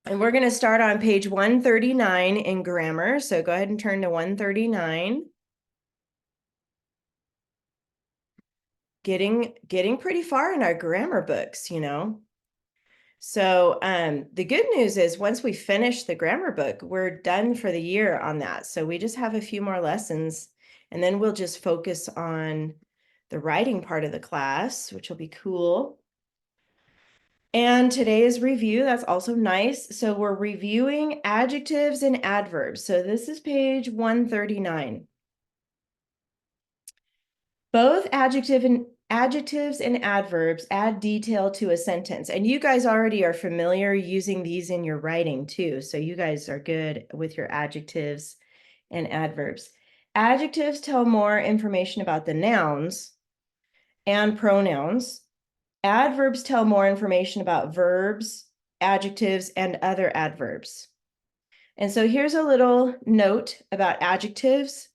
And we're going to start on page 139 in grammar. So go ahead and turn to 139. Getting pretty far in our grammar books, you know. So the good news is once we finish the grammar book, we're done for the year on that. So we just have a few more lessons, and then we'll just focus on the writing part of the class, which will be cool. And today's review, that's also nice. So we're reviewing adjectives and adverbs. So this is page 139. Both adjectives and adverbs add detail to a sentence. And you guys already are familiar using these in your writing too. So you guys are good with your adjectives and adverbs. Adjectives tell more information about the nouns and pronouns. Adverbs tell more information about verbs, adjectives, and other adverbs. And so here's a little note about adjectives.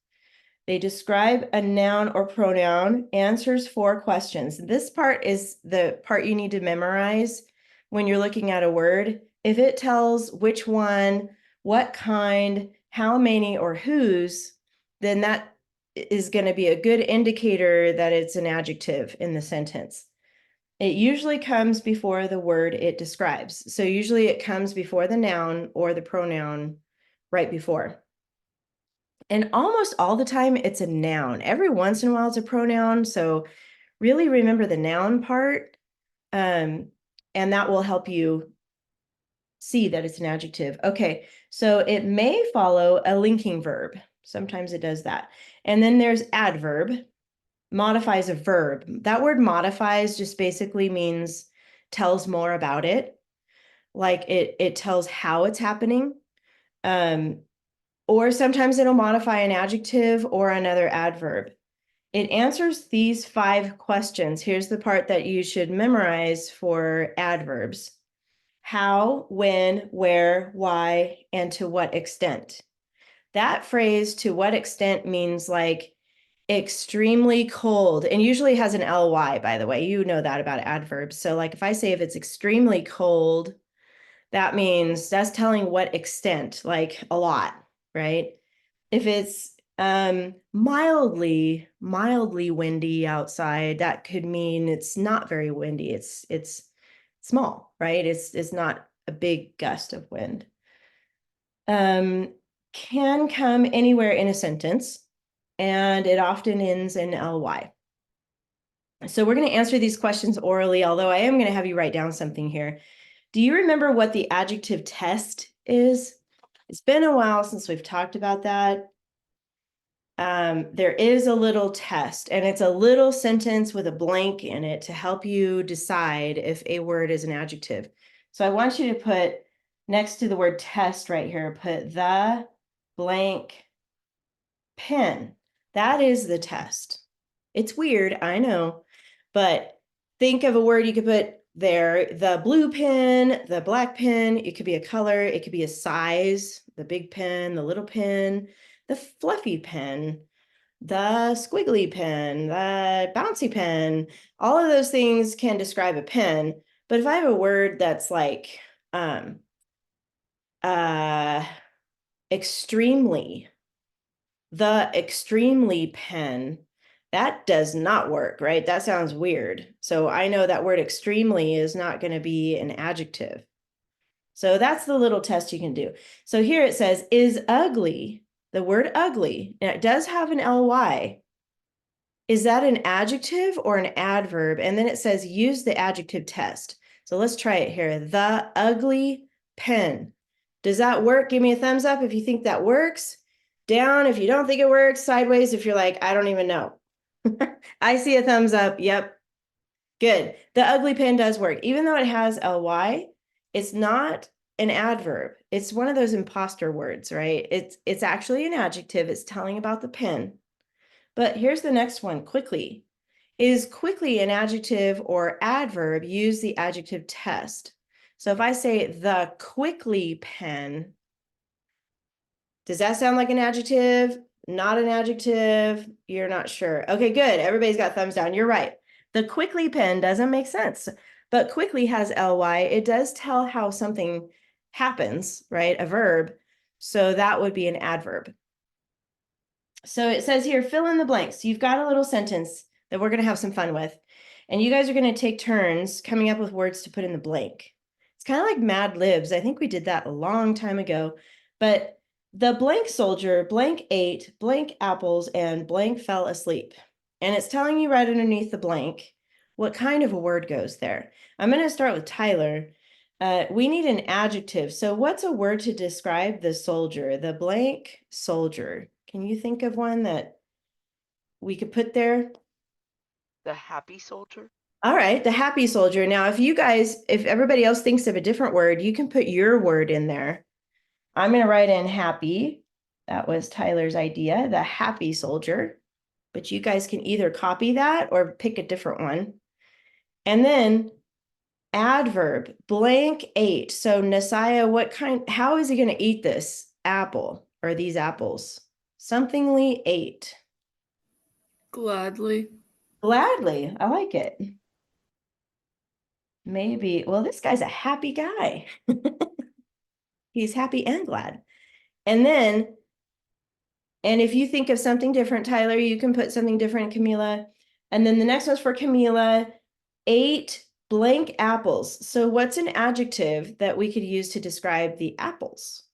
They describe a noun or pronoun, answers 4 questions. This part is the part you need to memorize when you're looking at a word. If it tells which one, what kind, how many, or whose, then that is going to be a good indicator that it's an adjective in the sentence. It usually comes before the word it describes. So usually it comes before the noun or the pronoun right before. And almost all the time it's a noun. Every once in a while it's a pronoun. So really remember the noun part, and that will help you see that it's an adjective. Okay, so it may follow a linking verb. Sometimes it does that. And then there's adverb. Modifies a verb. That word modifies just basically means tells more about it. Like it tells how it's happening. Or sometimes it'll modify an adjective or another adverb. It answers these 5 questions. Here's the part that you should memorize for adverbs. How, when, where, why, and to what extent. That phrase, to what extent, means like extremely cold, and usually has an ly, by the way. You know that about adverbs. So like if I say if it's extremely cold, that means that's telling what extent, like a lot, right? If it's mildly windy outside, that could mean it's not very windy. It's small, right? It's not a big gust of wind. Can come anywhere in a sentence, and it often ends in ly. So we're going to answer these questions orally, although I am going to have you write down something here. Do you remember what the adjective test is? It's been a while since we've talked about that. There is a little test, and it's a little sentence with a blank in it to help you decide if a word is an adjective. So I want you to put next to the word test right here, put the blank pen. That is the test. It's weird, I know, but think of a word you could put there. The blue pen, the black pen, it could be a color, it could be a size, the big pen, the little pen, the fluffy pen, the squiggly pen, the bouncy pen. All of those things can describe a pen. But if I have a word that's like extremely, the extremely pen, that does not work, right? That sounds weird. So I know that word extremely is not going to be an adjective. So that's the little test you can do. So here it says, is ugly, the word ugly, and it does have an ly. Is that an adjective or an adverb? And then it says, use the adjective test. So let's try it here. The ugly pen. Does that work? Give me a thumbs up if you think that works. Down if you don't think it works. Sideways if you're like, I don't even know. I see a thumbs up. Yep. Good. The ugly pen does work. Even though it has ly, it's not an adverb. It's one of those imposter words, right? It's actually an adjective. It's telling about the pen. But here's the next one, quickly. Is quickly an adjective or adverb? Use the adjective test. So if I say the quickly pen, does that sound like an adjective? Not an adjective? You're not sure. Okay, good. Everybody's got thumbs down. You're right. The quickly pen doesn't make sense, but quickly has ly. It does tell how something happens, right? A verb. So that would be an adverb. So it says here, fill in the blanks. You've got a little sentence that we're going to have some fun with. And you guys are going to take turns coming up with words to put in the blank. It's kind of like Mad Libs. I think we did that a long time ago. But the blank soldier, blank ate, blank apples, and blank fell asleep. And it's telling you right underneath the blank what kind of a word goes there. I'm going to start with Tyler. We need an adjective. So what's a word to describe the soldier, the blank soldier? Can you think of one that we could put there? The happy soldier? All right, the happy soldier. Now, if everybody else thinks of a different word, you can put your word in there. I'm going to write in happy. That was Tyler's idea, the happy soldier. But you guys can either copy that or pick a different one. And then adverb, blank ate. So Nasiah, how is he going to eat this apple or these apples? Somethingly ate. Gladly. Gladly. I like it. Maybe, well, this guy's a happy guy. He's happy and glad. And if you think of something different, Tyler, you can put something different, Camila. And then the next one's for Camila, 8 blank apples. So what's an adjective that we could use to describe the apples?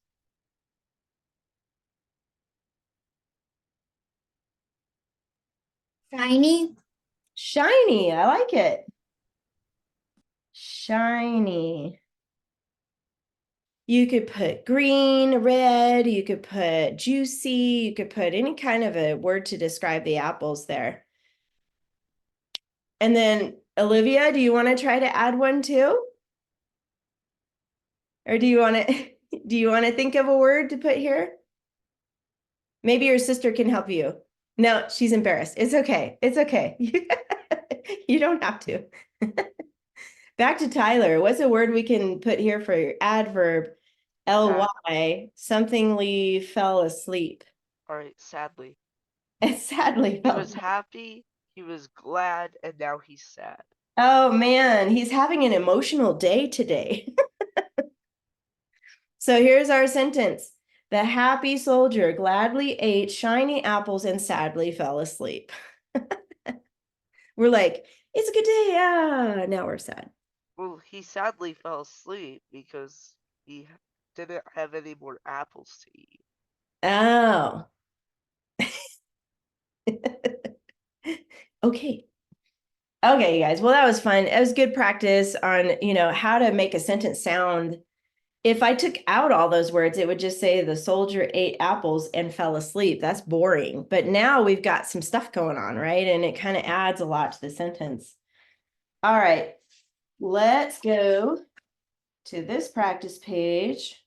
Shiny. Shiny, I like it. Shiny. You could put green, red, you could put juicy, you could put any kind of a word to describe the apples there. And then, Olivia, do you want to try to add one too? Or do you want to think of a word to put here? Maybe your sister can help you. No, she's embarrassed. It's okay. It's okay. You don't have to. Back to Tyler. What's a word we can put here for your adverb? Ly, somethingly fell asleep. All right, sadly. And sadly He fell was happy, he was glad, and now he's sad. Oh man, he's having an emotional day today. So here's our sentence. The happy soldier gladly ate shiny apples and sadly fell asleep. We're like, it's a good day. Yeah, now we're sad. Well, he sadly fell asleep because he didn't have any more apples to eat. Oh. Okay. Okay, you guys. Well, that was fun. It was good practice on, how to make a sentence sound. If I took out all those words, it would just say the soldier ate apples and fell asleep. That's boring. But now we've got some stuff going on, right? And it kind of adds a lot to the sentence. All right, let's go to this practice page.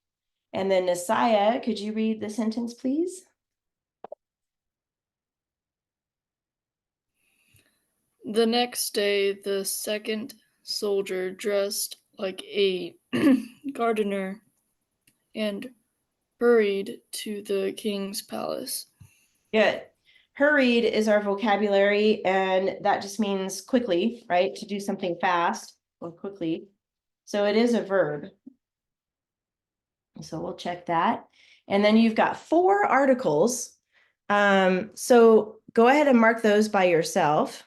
And then Nasiah, could you read the sentence, please? The next day, the second soldier, dressed like a gardener, and hurried to the king's palace. Good. Hurried is our vocabulary, and that just means quickly, right? To do something fast or quickly. So it is a verb. So we'll check that. And then you've got 4 articles. So go ahead and mark those by yourself.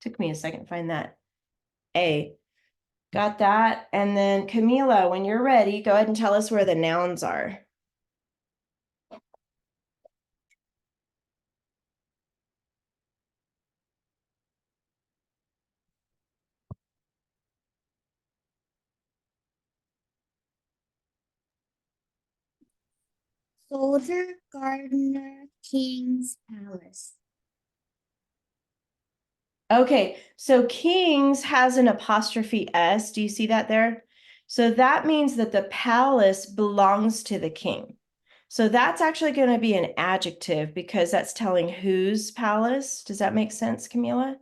Took me a second to find that. A. Got that. And then Camila, when you're ready, go ahead and tell us where the nouns are. Soldier, gardener, king's palace. Okay, so Kings has an apostrophe S. Do you see that there? So that means that the palace belongs to the king. So that's actually going to be an adjective because that's telling whose palace. Does that make sense, Camila?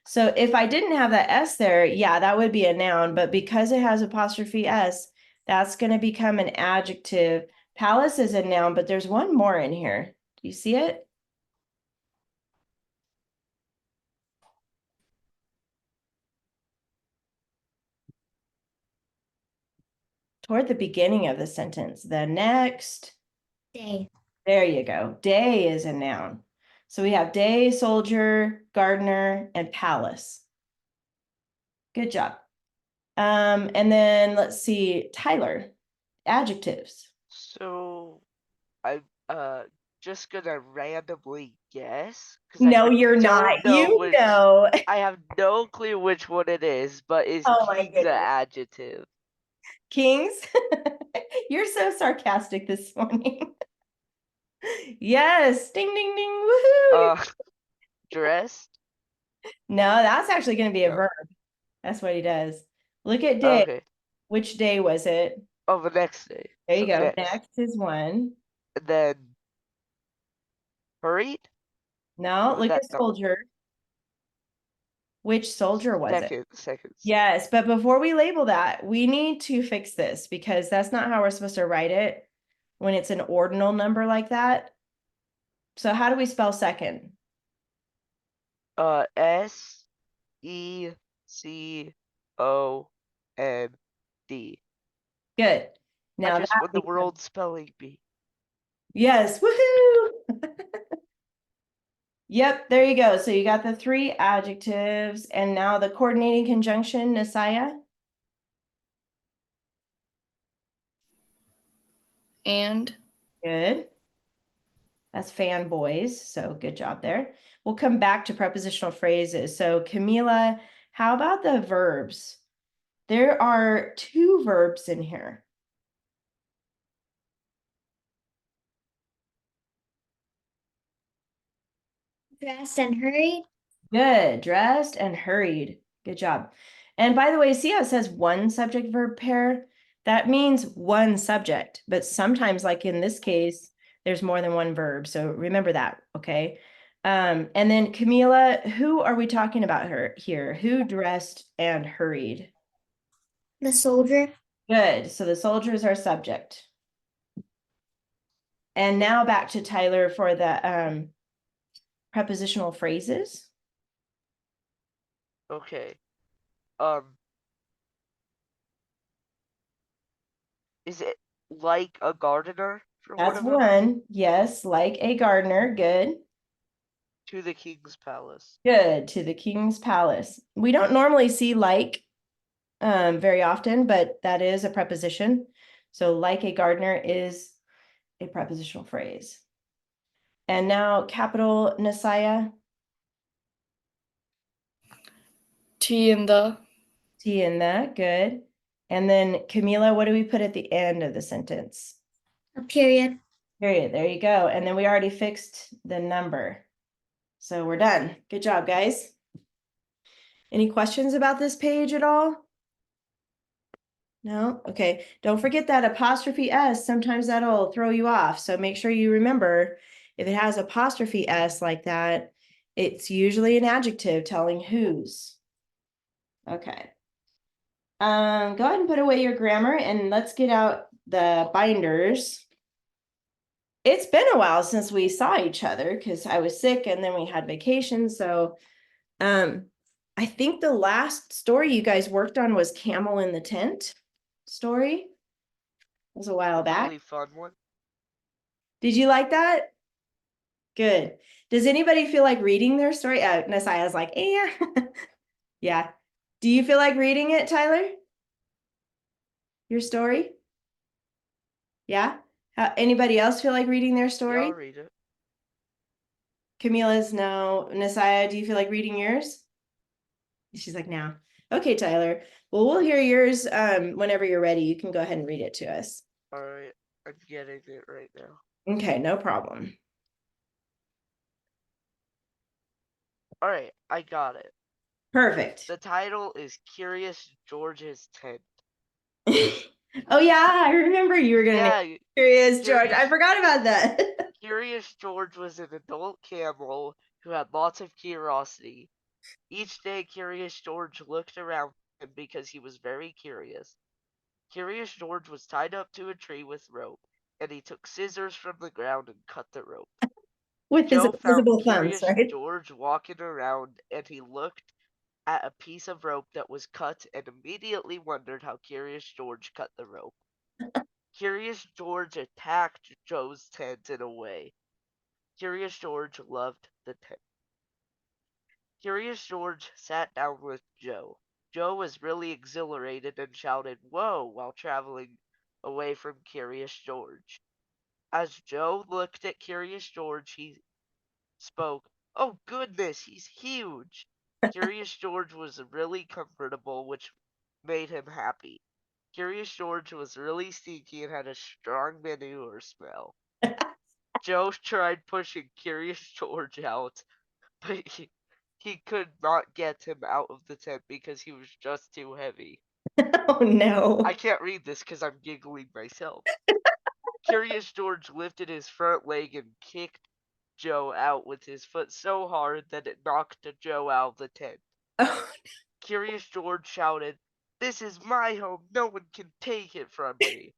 So if I didn't have that S there, yeah, that would be a noun. But because it has apostrophe S, that's going to become an adjective. Palace is a noun, but there's one more in here. Do you see it? Toward the beginning of the sentence. The next Day. There you go. Day is a noun. So we have day, soldier, gardener, and palace. Good job. And then let's see, Tyler, adjectives. So I'm just gonna randomly guess because No, you're not. You know. I have no clue which one it is, but is Oh my king's an goodness. adjective? Kings. You're so sarcastic this morning. Yes. Ding, ding, ding. Woohoo. Dressed? No, that's actually going to be a No. verb. That's what he does. Look at day. Okay. Which day was it? Oh, the next day. There you So go. Next is one. And then hurried? No, Or look that at no. soldier. Which soldier was it? Second. Yes, but before we label that, we need to fix this because that's not how we're supposed to write it when it's an ordinal number like that. So how do we spell second? SECOND. Good. I Now just that won the becomes- world spelling bee. Yes, woohoo! Yep, there you go. So you got the three adjectives and now the coordinating conjunction, Nasaya. And Good. That's fanboys. So good job there. We'll come back to prepositional phrases. So Camila, how about the verbs? There are two verbs in here. Dressed and hurried. Good. Dressed and hurried. Good job. And by the way, see how it says one subject verb pair? That means one subject, but sometimes, like in this case, there's more than one verb. So remember that, okay? And then Camila, who are we talking about here? Who dressed and hurried? The soldier. Good. So the soldier is our subject. And now back to Tyler for the prepositional phrases. Okay. Is it like a gardener for one That's of them? one. Yes, like a gardener. Good. To the king's palace. Good. To the king's palace. We don't normally see like very often, but that is a preposition. So like a gardener is a prepositional phrase. And now capital Nasaya, T in the. T in the, good. And then Camila, what do we put at the end of the sentence? A period. Period. There you go. And then we already fixed the number. So we're done. Good job, guys. Any questions about this page at all? No? Okay. Don't forget that apostrophe S, sometimes that'll throw you off. So make sure you remember if it has apostrophe S like that, it's usually an adjective telling whose. Okay. Go ahead and put away your grammar and let's get out the binders. It's been a while since we saw each other because I was sick and then we had vacation. So I think the last story you guys worked on was Camel in the Tent story. It was a while back. Really fun one. Did you like that? Good. Does anybody feel like reading their story? Nasaya's like, yeah. Yeah. Do you feel like reading it, Tyler? Your story? Yeah? Anybody else feel like reading their Yeah, story? I'll read it. Camila's no. Nasaya, do you feel like reading yours? She's like, no. Okay, Tyler. Well, we'll hear yours whenever you're ready. You can go ahead and read it to us. All right, I'm getting it right now. Okay, no problem. All right, I got it. Perfect. The title is Curious George's Tent. Oh yeah, I remember you were gonna Yeah, name Curious George. I Curious- forgot about that. Curious George was an adult camel who had lots of curiosity. Each day, Curious George looked around him because he was very curious. Curious George was tied up to a tree with rope, and he took scissors from the ground and cut the rope. with his Joe found opposable thumbs, Curious right? George walking around and he looked at a piece of rope that was cut and immediately wondered how Curious George cut the rope. Curious George attacked Joe's tent in a way. Curious George loved the tent. Curious George sat down with Joe. Joe was really exhilarated and shouted, "Whoa," while traveling away from Curious George. As Joe looked at Curious George, he spoke, "Oh goodness, he's huge." Curious George was really comfortable, which made him happy. Curious George was really stinky and had a strong manure smell. Joe tried pushing Curious George out, but he could not get him out of the tent because he was just too heavy. Oh no. I can't read this because I'm giggling myself. Curious George lifted his front leg and kicked Joe out with his foot so hard that it knocked Joe out of the tent. Oh, Curious George shouted, "This is my home. No one can take it from me."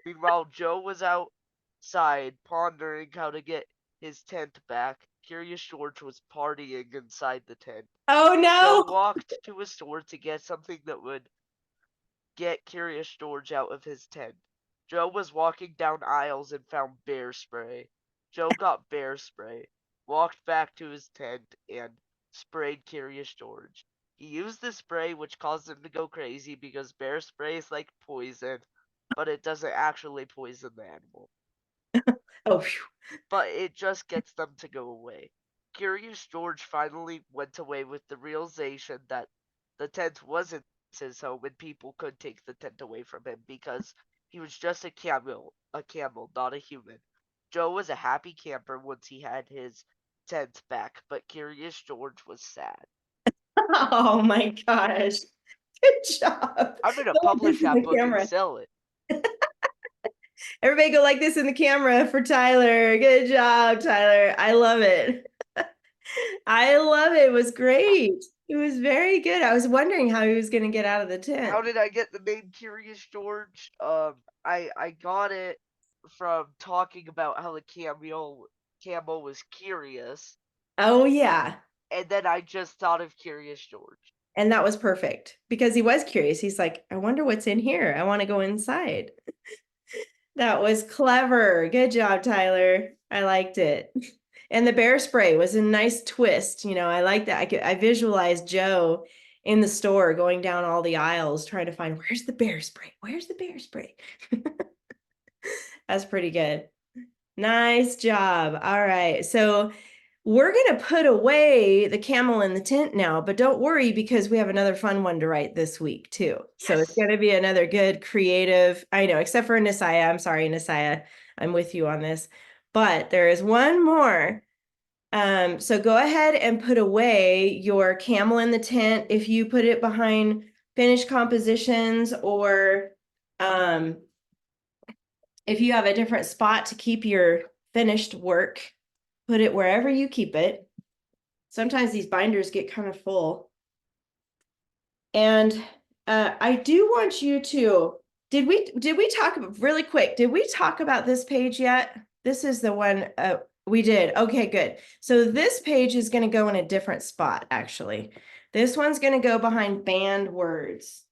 Meanwhile, Joe was outside pondering how to get his tent back. Curious George was partying inside the tent. oh Joe no. walked to a store to get something that would get Curious George out of his tent. Joe was walking down aisles and found bear spray. Joe got bear spray, walked back to his tent, and sprayed Curious George. He used the spray, which caused him to go crazy because bear spray is like poison, but it doesn't actually poison the animal. Oh, phew. But it just gets them to go away. Curious George finally went away with the realization that the tent wasn't his home and people could take the tent away from him because he was just a camel, not a human. Joe was a happy camper once he had his tent back, but Curious George was sad. Oh my gosh. Good job. I'm gonna Go like publish this in that the book and camera. sell it. Everybody go like this in the camera for Tyler. Good job, Tyler. I love it. I love it. It was great. It was very good. I was wondering how he was going to get out of the tent. How did I get the name Curious George? I got it from talking about how the camel was curious, Oh, yeah. and then I just thought of Curious George. And that was perfect because he was curious. He's like, I wonder what's in here. I want to go inside. That was clever. Good job, Tyler. I liked it. And the bear spray was a nice twist. You know, I like that. I visualized Joe in the store going down all the aisles trying to find where's the bear spray? Where's the bear spray? That's pretty good. Nice job. All right. So we're going to put away the camel in the tent now, but don't worry because we have another fun one to write this week too. So it's Yes. going to be another good creative, I know, except for Nisaya. I'm sorry, Nisaya. I'm with you on this, but there is one more. So go ahead and put away your camel in the tent. If you put it behind finished compositions or if you have a different spot to keep your finished work, put it wherever you keep it. Sometimes these binders get kind of full. And I do want you to, did we talk really quick? Did we talk about this page yet? This is the one we did. Okay, good. So this page is going to go in a different spot, actually. This one's going to go behind banned words.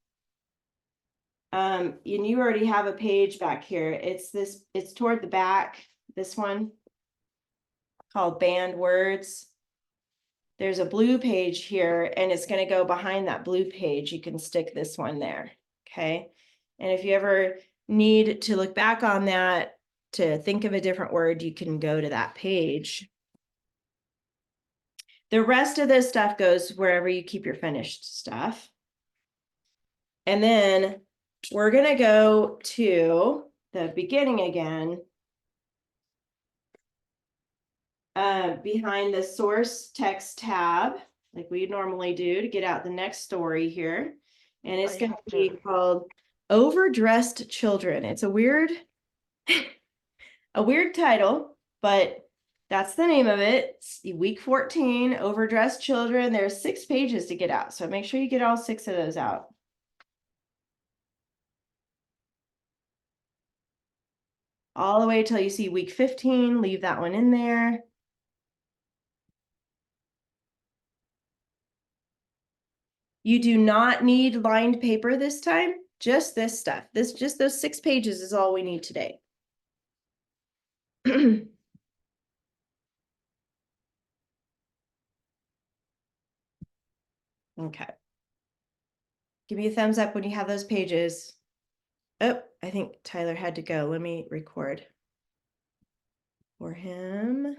And you already have a page back here. It's toward the back, this one called banned words. There's a blue page here and it's going to go behind that blue page. You can stick this one there. Okay. And if you ever need to look back on that to think of a different word, you can go to that page. The rest of this stuff goes wherever you keep your finished stuff. And then we're going to go to the beginning again. Behind the source text tab, like we normally do to get out the next story here. And it's going to be called Overdressed Children. It's a weird title, but that's the name of it. It's week 14, Overdressed Children. There's 6 pages to get out. So make sure you get all 6 of those out. All the way till you see week 15, leave that one in there. You do not need lined paper this time, just this stuff. Just those 6 pages is all we need today. Okay. Give me a thumbs up when you have those pages. Oh, I think Tyler had to go. Let me record for him.